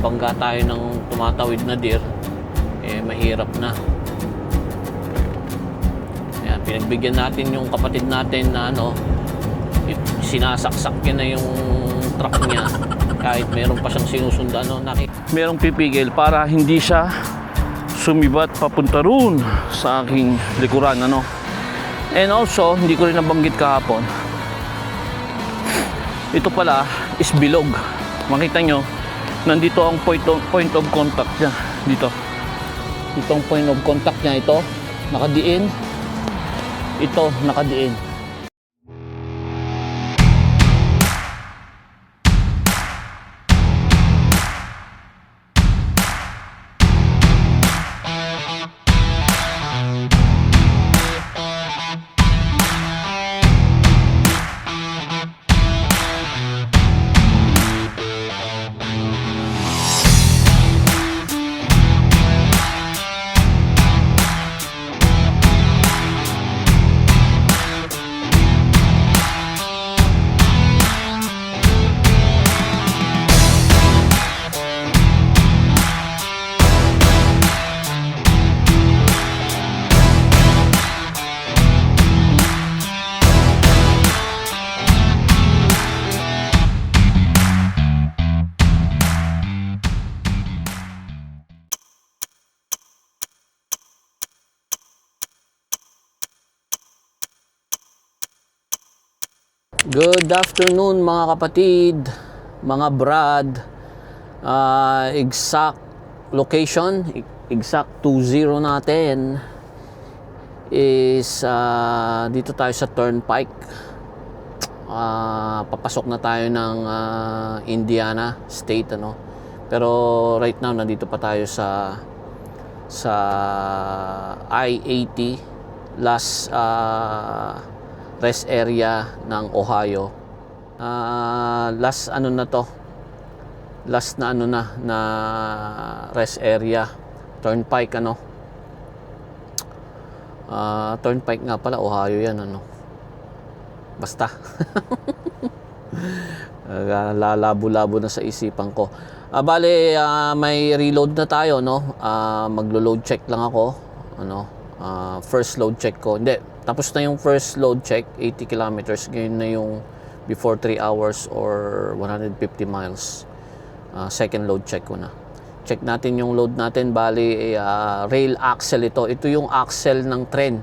mabangga tayo ng tumatawid na deer, eh mahirap na. Ayan, pinagbigyan natin yung kapatid natin na sinasaksak niya na yung truck niya kahit meron pa siyang sinusundan. Merong pipigil para hindi siya sumibat papunta roon sa aking likuran. And also, hindi ko rin nabanggit kahapon, ito pala is bilog. Makita nyo, nandito ang point of contact niya. Dito ang point of contact niya. Ito nakadiin, ito nakadiin. Good afternoon mga kapatid, mga brad. Exact location, exact 20 natin is dito tayo sa Turnpike. Papasok na tayo ng Indiana State, pero right now nandito pa tayo sa I-80 last rest area ng Ohio. Last na rest area. Turnpike Turnpike nga pala, Ohio yan basta. Lalabo-labo na sa isipan ko. Bale, may reload na tayo, maglo-load check lang ako. First load check ko. Hindi, tapos na yung first load check, 80 kilometers. Ngayon na yung before 3 hours or 150 miles. Second load check ko na. Check natin yung load natin. Bali, rail axle ito. Ito yung axle ng tren.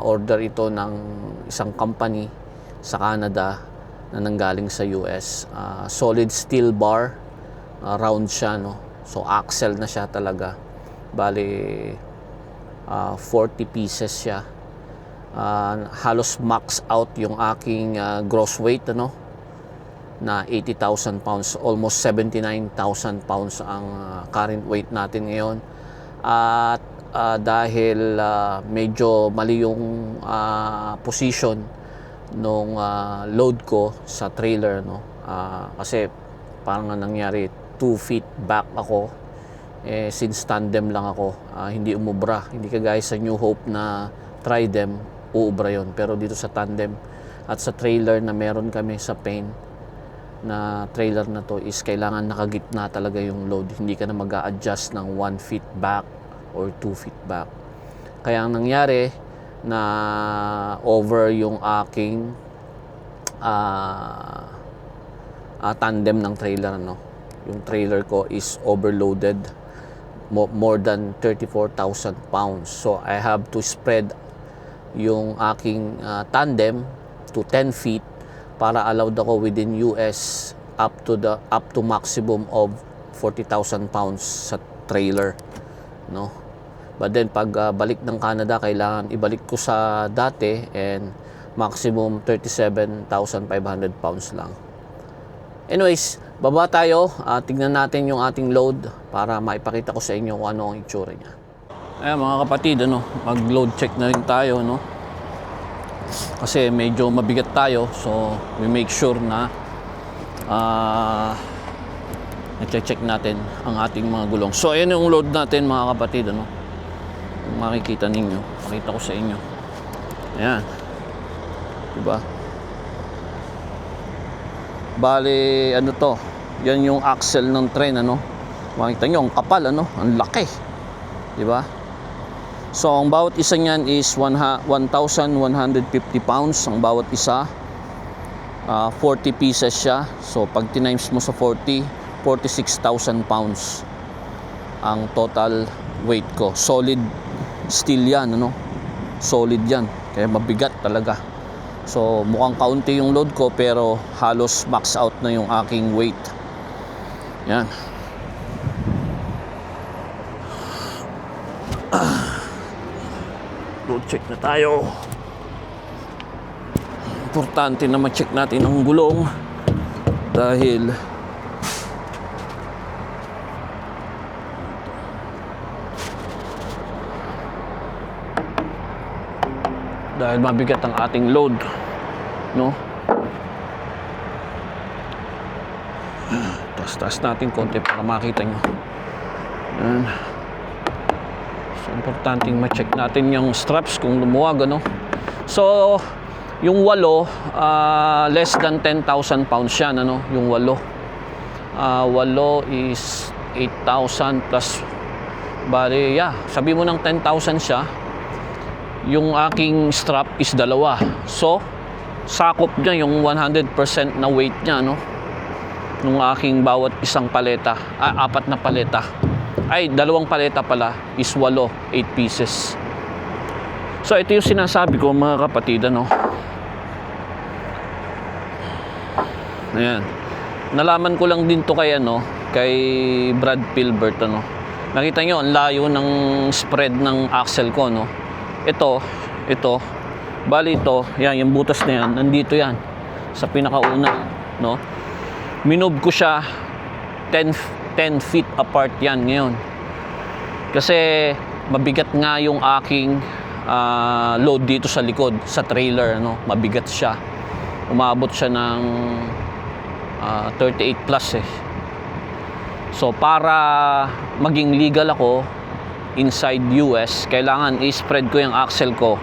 Order ito ng isang company sa Canada na nanggaling sa US. Solid steel bar. Round siya, So, axle na siya talaga. Bali, 40 pieces siya. Halos max out yung aking gross weight, na 80,000 pounds. Almost 79,000 pounds ang current weight natin ngayon. At dahil medyo mali yung position nung load ko sa trailer, kasi parang nangyari 2 feet back ako. Since tandem lang ako, hindi umubra. Hindi kagaya sa New Hope na tridem, uubra yon. Pero dito sa tandem at sa trailer na meron kami sa Pain na trailer na to is kailangan nakagitna talaga yung load. Hindi ka na mag-a-adjust ng 1 feet back or 2 feet back. Kaya ang nangyari na over yung aking tandem ng trailer, yung trailer ko is overloaded, more than 34,000 pounds. So I have to spread yung aking tandem to 10 feet para allowed ako within US up to maximum of 40,000 pounds sa trailer, But then pag balik ng Canada, kailangan ibalik ko sa dati, and maximum 37,500 pounds lang. Anyways, baba tayo, tignan natin yung ating load para maipakita ko sa inyo kung ano ang itsura niya. Ayan mga kapatid, mag-load check na rin tayo, kasi medyo mabigat tayo, so we make sure na na-check natin ang ating mga gulong. So ayan yung load natin mga kapatid, kung makikita ninyo, pakita ko sa inyo. Ayan, diba? Bali, Yan yung axle ng tren, ano. Makita nyo, ang kapal, ano, ang laki, di ba? So ang bawat isa niyan is 1,150 pounds ang bawat isa. 40 pieces siya. So pag tinimes mo sa 40, 46,000 pounds ang total weight ko. Solid steel yan, ano, solid yan, kaya mabigat talaga. So mukhang kaunti yung load ko pero halos max out na yung aking weight. Yan. Load check na tayo. Importante na ma-check natin ang gulong dahil mabigat ang ating load, no? Taas natin konti para makita nyo. Yan. So importante ma-check natin yung straps kung lumuwag, ano. So yung 8 less than 10,000 pounds yan, ano, yung 8 is 8,000 plus, bali, yeah, sabi mo ng 10,000 siya. Yung aking strap is 2, so sakop niya yung 100% na weight niya, no, nung aking bawat isang paleta, 4 na paleta, ay 2 paleta pala is 8 pieces. So ito yung sinasabi ko, mga kapatid, ano. Ayan. Nalaman ko lang din to kay, ano, kay Brad Pilbert, ano. Nakita nyo, ang layo ng spread ng axle ko, no. Ito, bali ito, yan, yung butas na yan, nandito yan, sa pinakauna, no. Minove ko siya 10 feet apart yan ngayon. Kasi mabigat nga yung aking load dito sa likod, sa trailer, ano, mabigat siya. Umabot siya ng 38 plus eh. So para maging legal ako inside US, kailangan i-spread ko yung axle ko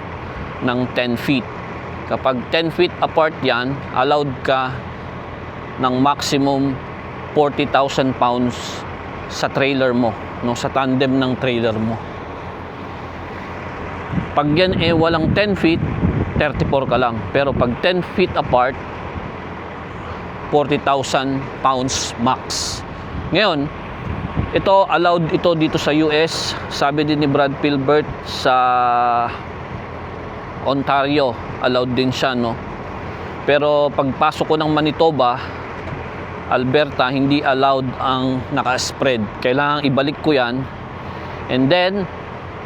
ng 10 feet. Kapag 10 feet apart yan, allowed ka ng maximum 40,000 pounds sa trailer mo, no, sa tandem ng trailer mo. Pag yan walang 10 feet, 34 ka lang. Pero pag 10 feet apart, 40,000 pounds max. Ngayon, ito, allowed ito dito sa US. Sabi din ni Brad Pilbert, sa Ontario, allowed din siya, no? Pero pagpasok ko ng Manitoba, Alberta, hindi allowed ang naka-spread. Kailangan ibalik ko yan. And then,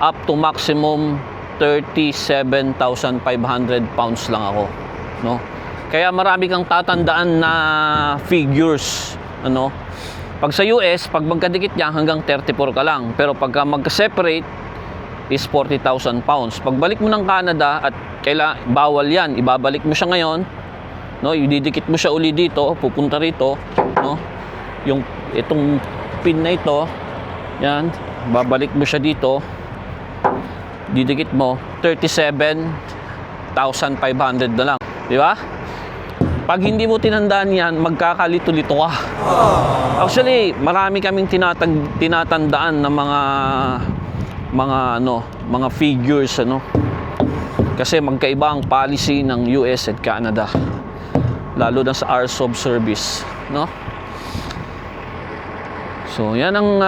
up to maximum 37,500 pounds lang ako, no? Kaya marami kang tatandaan na figures, ano. Pag sa US, pag magkadikit niya, hanggang 34 ka lang. Pero pagka magka-separate is 40,000 pounds. Pagbalik mo ng Canada at bawal yan, ibabalik mo siya ngayon, no, ididikit mo siya uli dito, pupunta rito, no, yung itong pin na ito, yan, babalik mo siya dito, didikit mo, 37,500 na lang, di ba? Pag hindi mo tinandaan yan, magkakalito-lito ka. Actually, marami kaming tinatandaan na mga figures, ano. Kasi magkaiba ang policy ng US at Canada. Lalo na sa hours of service, no? So, yan ang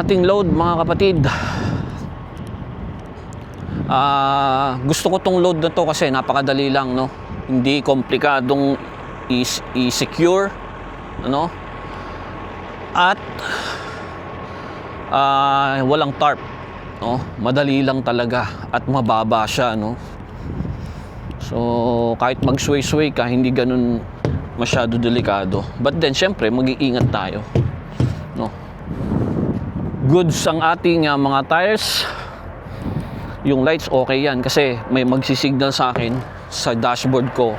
ating load, mga kapatid. Gusto ko tong load na to kasi napakadali lang, no? Hindi komplikadong i-secure, ano? At walang tarp, no? Madali lang talaga at mababa siya, no? So kahit mag-sway-sway ka, hindi ganun masyado delikado. But then syempre mag-iingat tayo, no? Goods ang ating mga tires. Yung lights okay yan kasi may magsisignal sa akin sa dashboard ko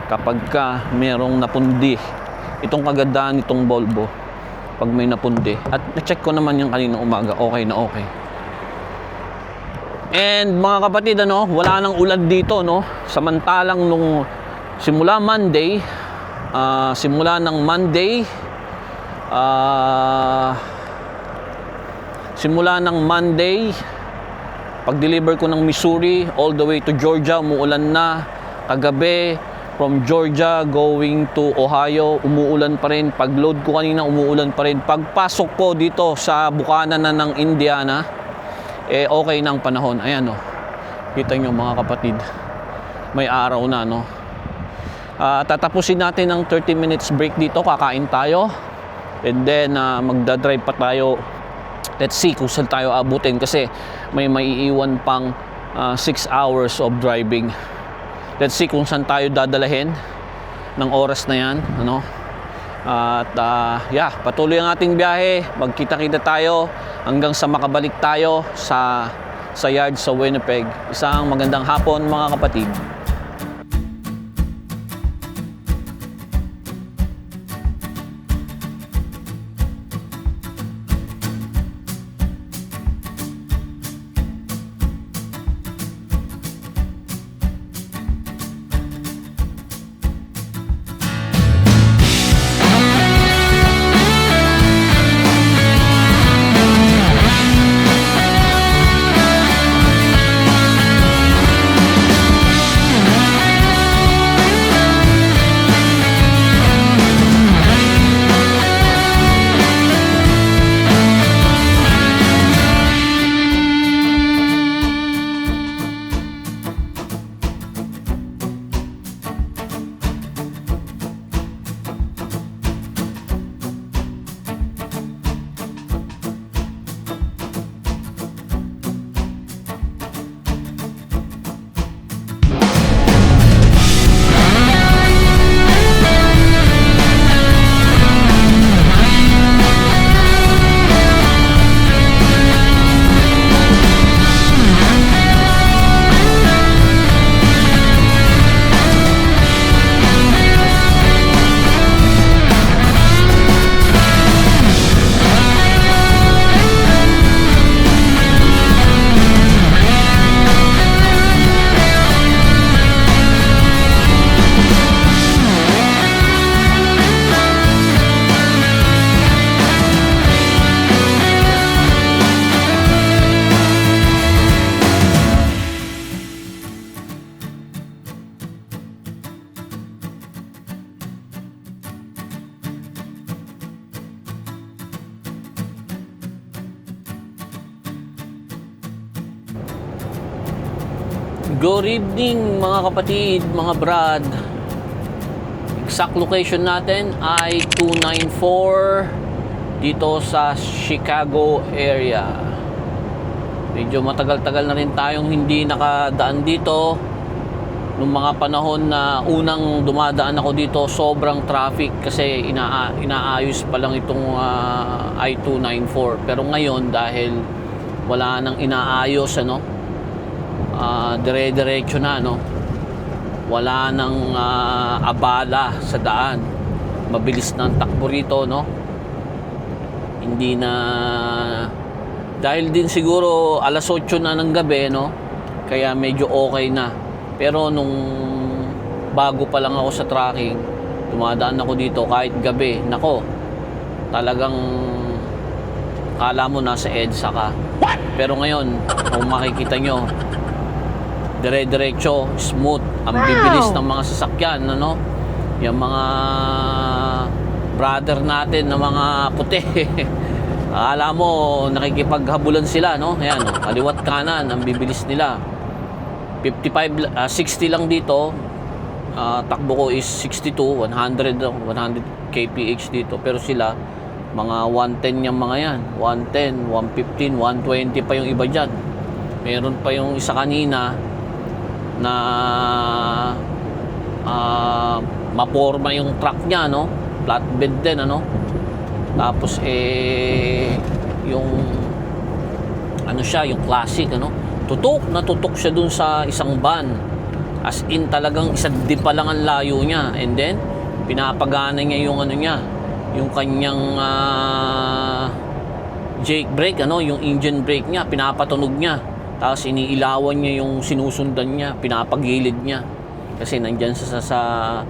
kapag ka merong napundi. Itong kagandahan nitong Volvo, pag may napundi, at na-check ko naman yung kanina umaga, okay na okay. And mga kapatid, ano, wala nang ulan dito, no? Samantalang nung simula ng Monday, Simula ng Monday, pag-deliver ko ng Missouri all the way to Georgia, umuulan na. Kagabi, from Georgia going to Ohio, umuulan pa rin. Pag-load ko kanina, umuulan pa rin. Pagpasok ko dito sa Buchanan na ng Indiana, okay na ang panahon. Ayan, oh. Kita nyo mga kapatid, may araw na, no? Tatapusin natin ang 30 minutes break dito, kakain tayo. And then, magdadrive pa tayo. Let's see kung saan tayo abutin kasi may maiiwan pang 6 hours of driving. Let's see kung saan tayo dadalahin ng oras na yan, ano? At yeah, patuloy ang ating biyahe. Magkita-kita tayo hanggang sa makabalik tayo sa yard sa Winnipeg. Isang magandang hapon mga kapatid. Good evening mga kapatid, mga brad. Exact location natin ay 294 dito sa Chicago area. Medyo matagal-tagal na rin tayong hindi nakadaan dito. Nung mga panahon na unang dumadaan ako dito, sobrang traffic kasi inaayos pa lang itong I-294. Pero ngayon dahil wala nang inaayos, ano, dire-diretso na, no? Wala nang abala sa daan. Mabilis na ang takbo rito, no? Hindi na, dahil din siguro alas 8 na ng gabi, no? Kaya medyo okay na. Pero nung bago pa lang ako sa tracking, dumadaan ako dito kahit gabi, nako, talagang kala mo nasa EDSA ka. Pero ngayon, kung makikita nyo, dire-diretso, smooth, ang bibilis ng mga sasakyan, ano? Yung mga brother natin na mga puti. Akala mo nakikipaghabulan sila, no? Ayan, no? Kaliwat kanan, ang bibilis nila. 60 lang dito. Takbo ko is 62, 100 kph dito. Pero sila, mga 110 yung mga yan. 110, 115, 120 pa yung iba dyan. Meron pa yung isa kanina na maporma yung truck niya, no? Flatbed din, ano? Tapos yung ano siya, yung classic, ano? Natutok siya dun sa isang van. As in talagang isa di pa lang ang layo niya. And then pinapagana niya yung ano niya, yung kanyang jake brake, ano, yung engine brake niya, pinapatunog niya. Tapos iniilawan niya yung sinusundan niya, pinapagilid niya. Kasi nandyan sa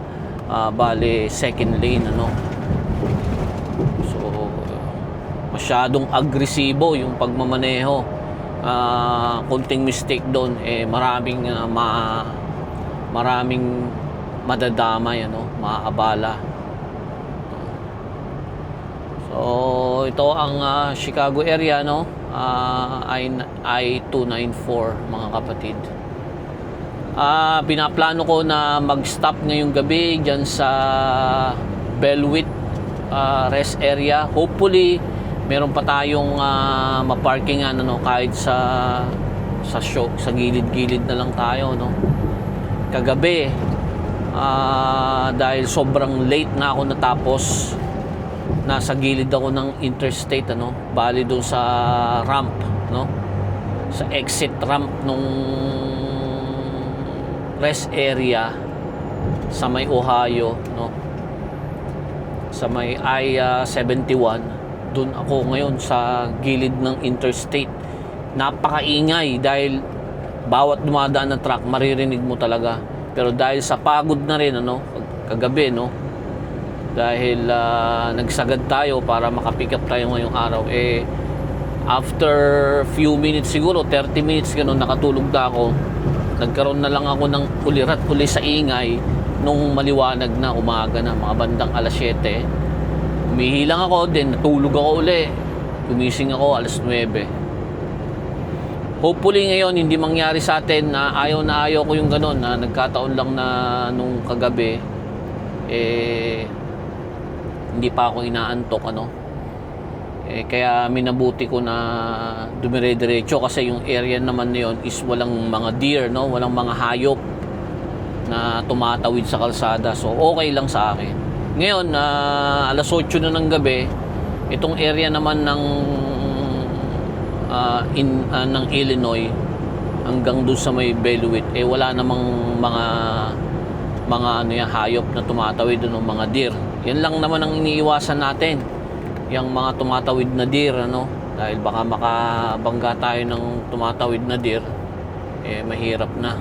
bale second lane, ano. So masyadong agresibo yung pagmamaneho. Konting mistake doon, maraming madadamay, maaabala. So ito ang Chicago area, I-294 mga kapatid. Pinaplano ko na mag-stop ngayong gabi dyan sa Bellwit rest area. Hopefully meron pa tayong maparkingan kahit sa gilid-gilid na lang tayo, Kagabi dahil sobrang late na ako natapos, nasa gilid ako ng interstate, bali doon sa ramp, sa exit ramp nung rest area sa may Ohio, sa may I-71. Doon ako ngayon sa gilid ng interstate. Napakaingay dahil bawat dumadaan na truck maririnig mo talaga. Pero dahil sa pagod na rin kagabi, dahil nagsagad tayo para makapick up tayo ngayong araw, after few minutes, siguro 30 minutes ganun, nakatulog na ako. Nagkaroon na lang ako ng uli sa ingay nung maliwanag na, umaga na, mga bandang alas 7. Umihilang ako, then natulog ako uli. Gumising ako alas 9. Hopefully ngayon hindi mangyari sa atin na ayaw ko yung ganun, na nagkataon lang na nung kagabi hindi pa ako inaantok, kaya minabuti ko na dumire-diretso kasi yung area naman na yun is walang mga deer, walang mga hayop na tumatawid sa kalsada, so okay lang sa akin. Ngayon alas 8 na ng gabi, itong area naman ng ng Illinois hanggang doon sa may Bellwit, wala namang mga hayop na tumatawid doon, mga deer. Yan lang naman ang iniiwasan natin, yung mga tumatawid na deer, dahil baka makabangga tayo ng tumatawid na deer, mahirap na.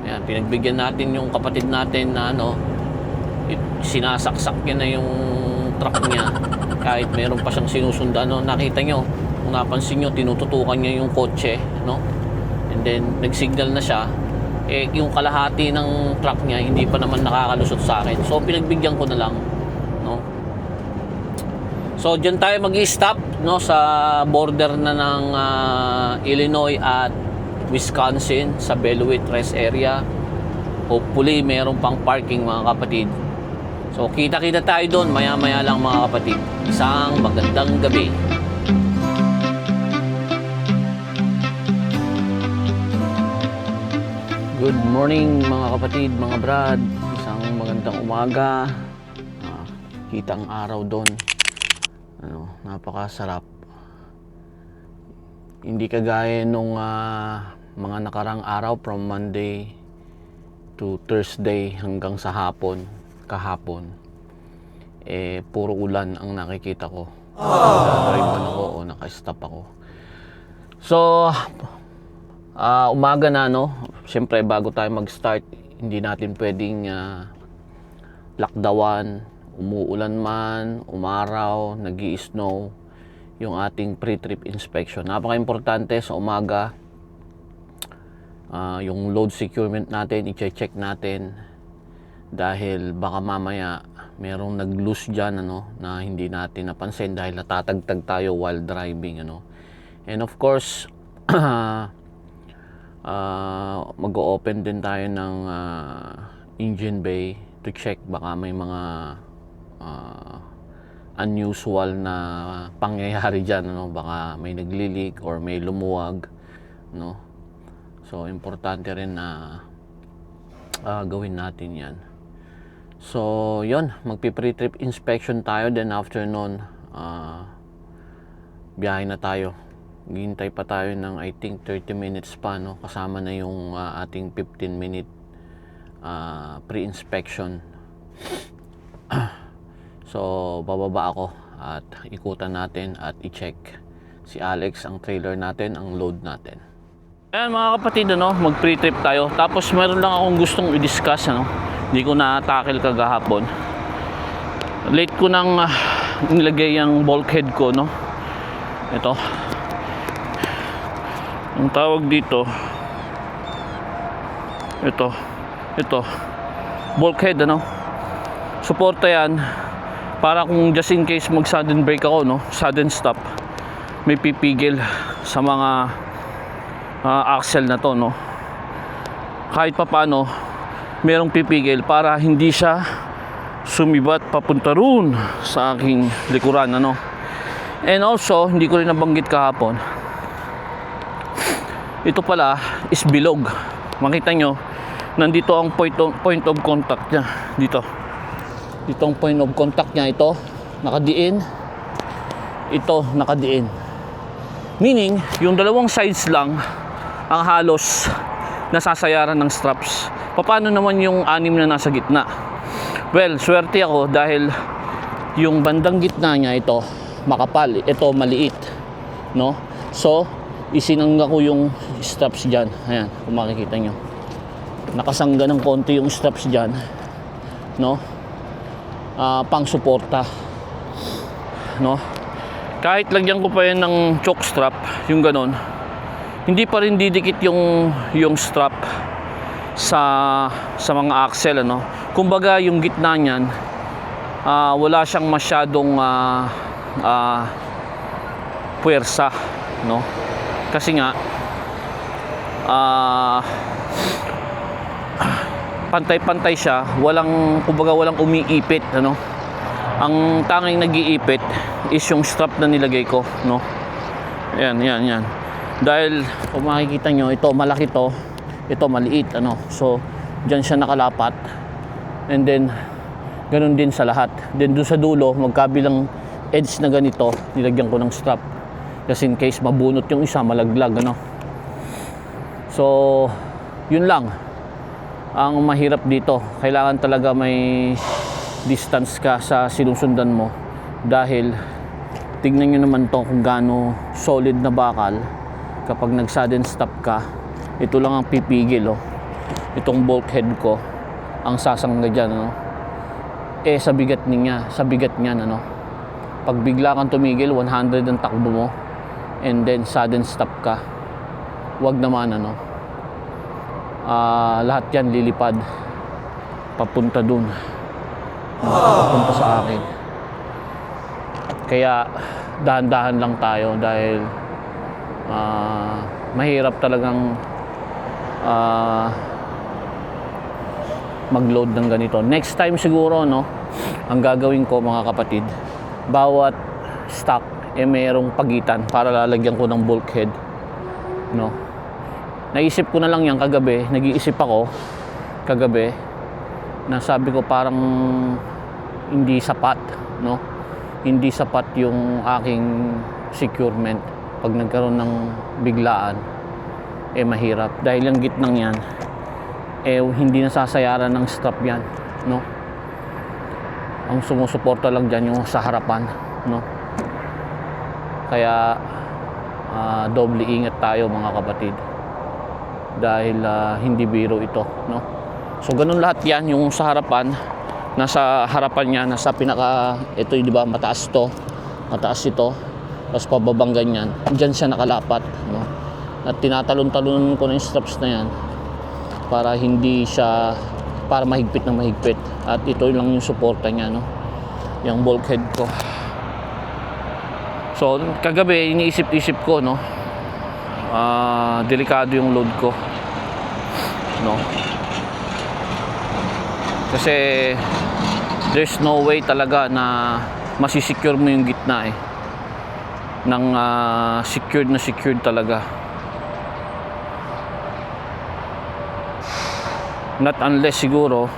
Ayan, pinagbigyan natin yung kapatid natin na sinasaksak niya na yung truck niya kahit meron pa siyang sinusundan. Nakita nyo, kung napansin nyo, tinututukan niya yung kotse, and then nagsignal na siya, yung kalahati ng truck niya hindi pa naman nakakalusot sa akin, so pinagbigyan ko na lang, So dyan tayo mag-i-stop, sa border na ng Illinois at Wisconsin, sa Bellwit rest area. Hopefully meron pang parking, mga kapatid. So kita-kita tayo doon maya-maya lang, mga kapatid. Isang magandang gabi. Good morning, mga kapatid, mga brad. Isang magandang umaga. Kita ang araw doon. Napakasarap. Hindi kagaya nung mga nakarang araw from Monday to Thursday hanggang sa kahapon. Puro ulan ang nakikita ko. Naka-drive man ako o naka-stop ako. So, umaga na, Siyempre, bago tayo mag-start, hindi natin pwedeng lakdawan, umuulan man, umaraw, nag-i-snow, yung ating pre-trip inspection. Napaka-importante sa umaga, yung load securement natin, i-check natin, dahil baka mamaya merong nag-loose dyan, na hindi natin napansin dahil natatagtag tayo while driving, And of course, mag-o-open din tayo ng engine bay to check, baka may mga unusual na pangyayari dyan, baka may nagli-leak or may lumuwag, so importante rin na gawin natin yan. So yon, magpi-pre-trip inspection tayo, then after nun biyahe na tayo. Hintay pa tayo ng I think 30 minutes pa, kasama na yung ating 15-minute pre-inspection. So bababa ako at ikutan natin at i-check si Alex ang trailer natin, ang load natin. Ayan, mga kapatid, mag pre-trip tayo. Tapos meron lang akong gustong i-discuss, hindi ko na tackle kagahapon. Late ko nang nilagay yung bulkhead ko, no? Ito. Ang tawag dito, ito. Bulkhead, ano? Suporta yan para kung just in case mag sudden brake ako, no? Sudden stop. May pipigil sa mga axle na to, no? Kahit pa paano, merong pipigil para hindi siya sumibat papunta roon sa aking likuran, ano. And also, hindi ko rin nabanggit kahapon, ito pala is bilog. Makita nyo, nandito ang point of contact nya. Dito ang point of contact nya. Ito nakadiin, ito nakadiin, meaning yung dalawang sides lang ang halos nasasayaran ng straps. Paano naman yung anim na nasa gitna? Well, swerte ako dahil yung bandang gitna niya ito makapal, ito maliit, no? So, isinangga ko yung straps dyan. Ayan, kung makikita nyo, nakasangga ng konti yung straps dyan, no? Pang suporta, no? Kahit lagyan ko pa yan ng choke strap, yung ganon, hindi pa rin didikit yung strap sa mga axle, ano. Kumbaga yung gitna niyan, wala siyang masyadong puwersa, no? Kasi nga pantay-pantay siya, kumbaga walang umiipit, ano. Ang tanging nag-iipit is yung strap na nilagay ko, no. Yan. Dahil kung makikita nyo, ito malaki to, ito maliit, ano. So dyan siya nakalapat, and then ganun din sa lahat. Then doon sa dulo, magkabilang edge na ganito, nilagyan ko ng strap just in case mabunot yung isa, malaglag, ano. So yun lang ang mahirap dito. Kailangan talaga may distance ka sa sinusundan mo, dahil tignan nyo naman to kung gaano solid na bakal. Kapag nag sudden stop ka, ito lang ang pipigil, oh. Itong bulkhead ko ang sasangga dyan, ano. Sa bigat niya, ano. Pag bigla kang tumigil, 100 ang takbo mo, and then sudden stop ka, wag naman, ano. Lahat yan lilipad papunta dun, papunta sa akin. Kaya dahan-dahan lang tayo, dahil mahirap talagang mag-load ng ganito. Next time siguro, no, ang gagawin ko, mga kapatid, bawat stock mayroong pagitan para lalagyan ko ng bulkhead, no. Naisip ko na lang yan kagabi, nag-iisip ako kagabi, na sabi ko parang hindi sapat, no. Hindi sapat yung aking securement. Pag nagkaroon ng biglaan, mahirap, dahil yung gitnang yan hindi nasasayaran ng strap yan, no. Ang sumusuporta lang dyan yung sa harapan, no. Kaya doble ingat tayo, mga kapatid, dahil hindi biro ito, no. So ganun lahat yan. Yung sa harapan, nasa harapan niya, nasa pinaka, ito, di ba, mataas ito, tapos pababang ganyan, dyan siya nakalapat, no. At tinatalon-talonan ko na yung straps na yan para mahigpit. At ito lang yung suporta niya, no, yung bulkhead ko. So kagabi iniisip-isip ko, no, delikado yung load ko, no, kasi there's no way talaga na masisecure mo yung gitna, ng secured talaga. Not unless siguro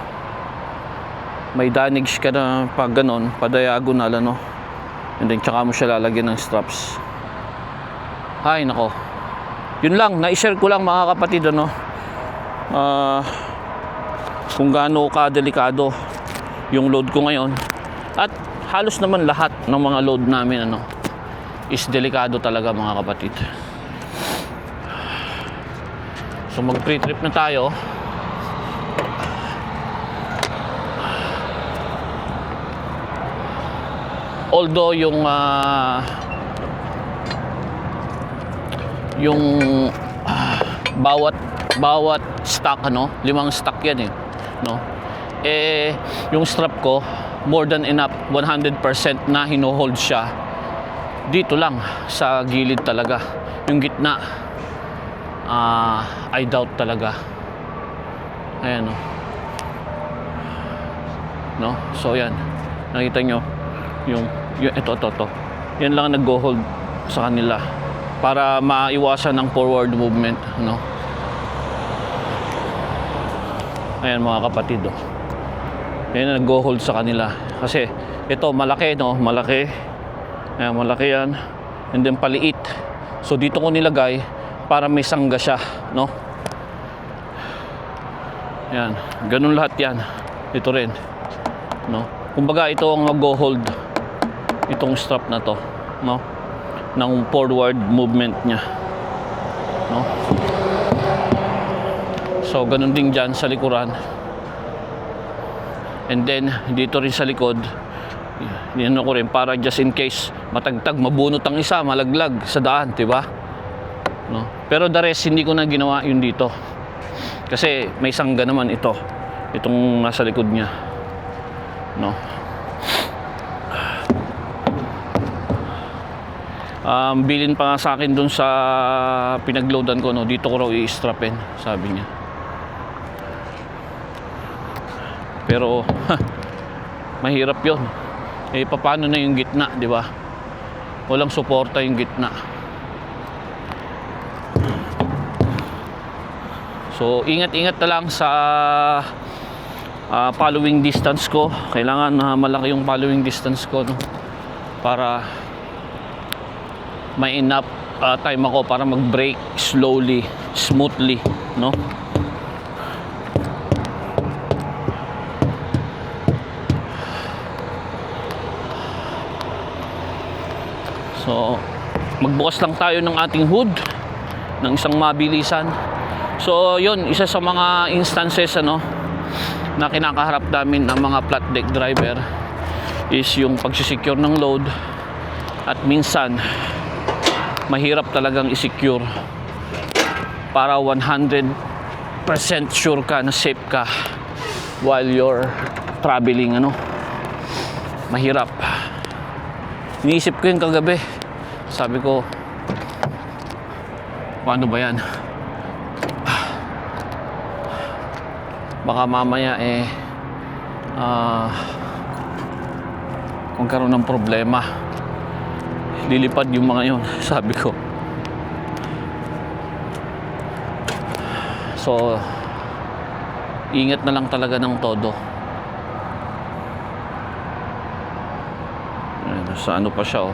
may damage ka na pag ganon, pa diagonal, ano, and then tsaka mo siya lalagyan ng straps. Ay nako, yun lang, na-share ko lang, mga kapatid, ano, kung gaano ka delikado yung load ko ngayon. At halos naman lahat ng mga load namin, ano, is delikado talaga, mga kapatid. So mag pre-trip na tayo. although yung bawat stock, 5 stock yan eh, yung strap ko more than enough, 100% na hino-hold siya dito lang sa gilid talaga. Yung gitna, I doubt talaga. Ayan, so yan, nakita nyo yung ito. Yan lang nag-go-hold sa kanila para maiwasan ng forward movement, Ayan mga kapatid, yan ang nag-go-hold sa kanila kasi ito malaki, malaki. Ayan, malaki yan, and then paliit. So dito ko nilagay para may sangga siya, Yan, ganun lahat yan. Ito rin, kumbaga ito ang mag-hold itong strap na to, ng forward movement niya, So ganun din dyan sa likuran, and then dito rin sa likod, ko rin para just in case matagtag, mabunot ang isa, malaglag sa daan, diba? Pero the rest hindi ko na ginawa yun dito kasi may sangga naman itong nasa likod niya, bilin pa nga sa akin dun sa pinagloadan ko, dito ko raw i-strapin, sabi niya. Pero mahirap yun. Paano na yung gitna, di ba? Walang suporta yung gitna. So ingat-ingat na lang sa following distance ko. Kailangan malaki yung following distance ko, para may enough time ako para mag-brake slowly, smoothly, So magbukas lang tayo ng ating hood ng isang mabilisan. So yun, isa sa mga instances na kinakaharap namin ng mga flat deck driver is yung pagsisecure ng load, at minsan mahirap talagang i-secure para 100% sure ka na safe ka while you're traveling, mahirap. Iniisip ko yung kagabi, sabi ko, paano ba yan? Baka mamaya magkaroon ng problema, lilipad yung mga yun, sabi ko. So ingat na lang talaga ng todo. Nasa ano pa siya,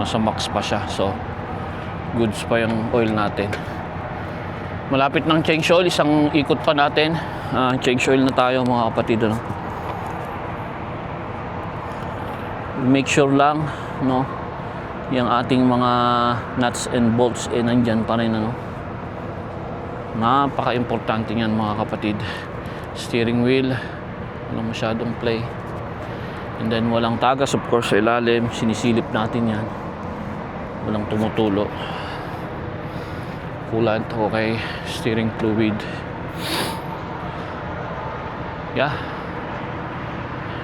nasa max pa siya, so goods pa yung oil natin. Malapit ng change oil, isang ikot pa natin, change oil na tayo mga kapatid, make sure lang, yung ating mga nuts and bolts nandyan pa rin, napaka-importante yan mga kapatid. Steering wheel, walang masyadong play, and then walang tagas of course sa ilalim, sinisilip natin yan, walang tumutulo. Coolant, okay. Steering fluid, yeah,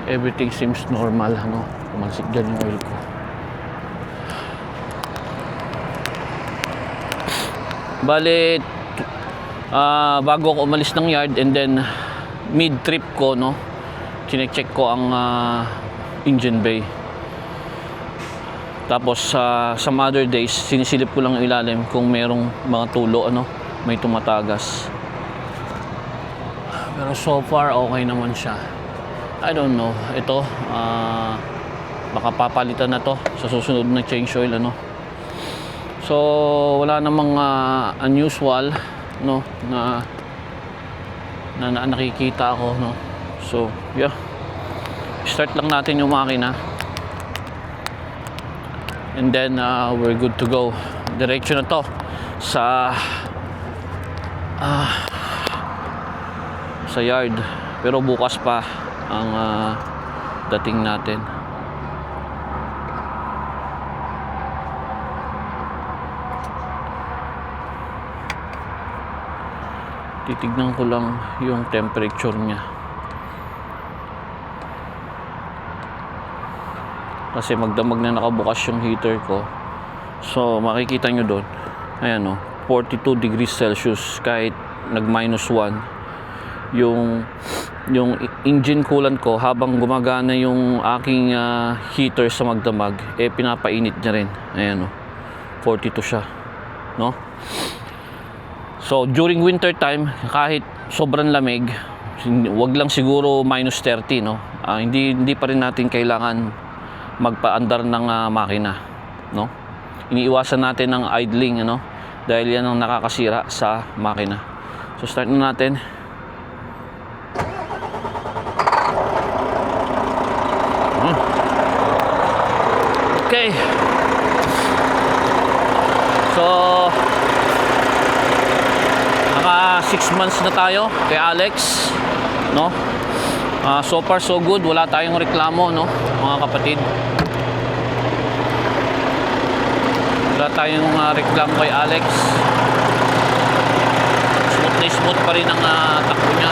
everything seems normal, pumansik dyan yung oil ko. Bale, bago ako umalis ng yard, and then mid trip ko, chinecheck ko ang engine bay. Tapos some other days sinisilip ko lang yung ilalim kung merong mga tulo, may tumatagas. Pero so far okay naman siya. I don't know, ito baka papalitan na to sa susunod na change oil, So wala namang unusual, na nakikita ako, So yeah, start lang natin yung makina, and then we're good to go. Diretso na to sa yard, pero bukas pa ang dating natin. Titignan ko lang yung temperature niya. Kasi magdamag na nakabukas yung heater ko. So makikita nyo doon, ayan o, 42 degrees Celsius kahit nag -1. Yung engine coolant ko habang gumagana yung aking heater sa magdamag, pinapainit niya rin. Ayan o, 42 siya, no? So during winter time, kahit sobrang lamig, wag lang siguro -30, no? Hindi pa rin natin kailangan magpaandar ng makina, no? Iniiwasan natin ang idling, ano, dahil yan ang nakakasira sa makina. So start na natin. Okay. So naka 6 months na tayo kay Alex, no? So far so good, wala tayong reklamo, no, mga kapatid. Wala tayong reklamo kay Alex. Smooth na smooth pa rin ang takbo niya.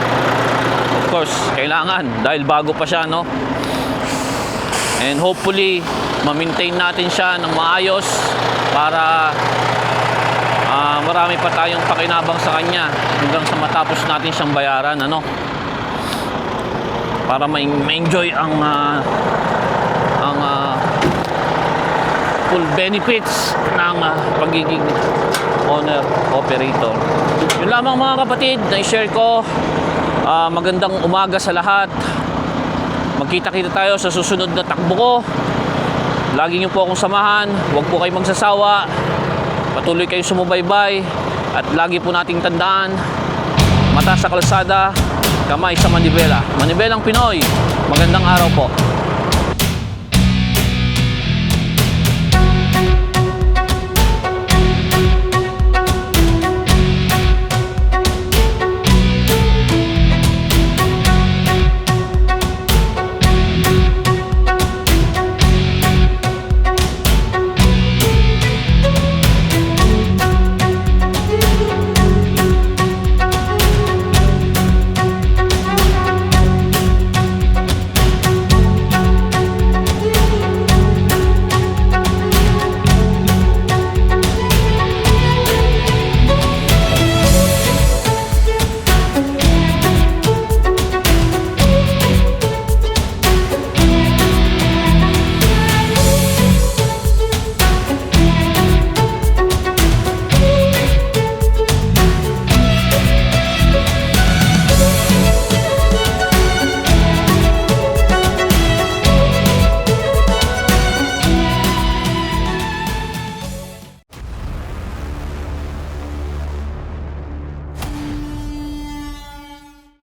Of course, kailangan dahil bago pa siya, no? And hopefully ma-maintain natin siya ng maayos para marami pa tayong pakinabang sa kanya hanggang sa matapos natin siyang bayaran, ano, para ma-enjoy ang full benefits ng pagiging owner operator. Yun lamang mga kapatid na i-share ko. Magandang umaga sa lahat. Magkita-kita tayo sa susunod na takbo ko. Lagi niyo po akong samahan. Huwag po kayong magsasawa. Patuloy kayong sumubaybay. At lagi po nating tandaan, mata sa kalsada, kamay sa manibela. Manibelang Pinoy, magandang araw po.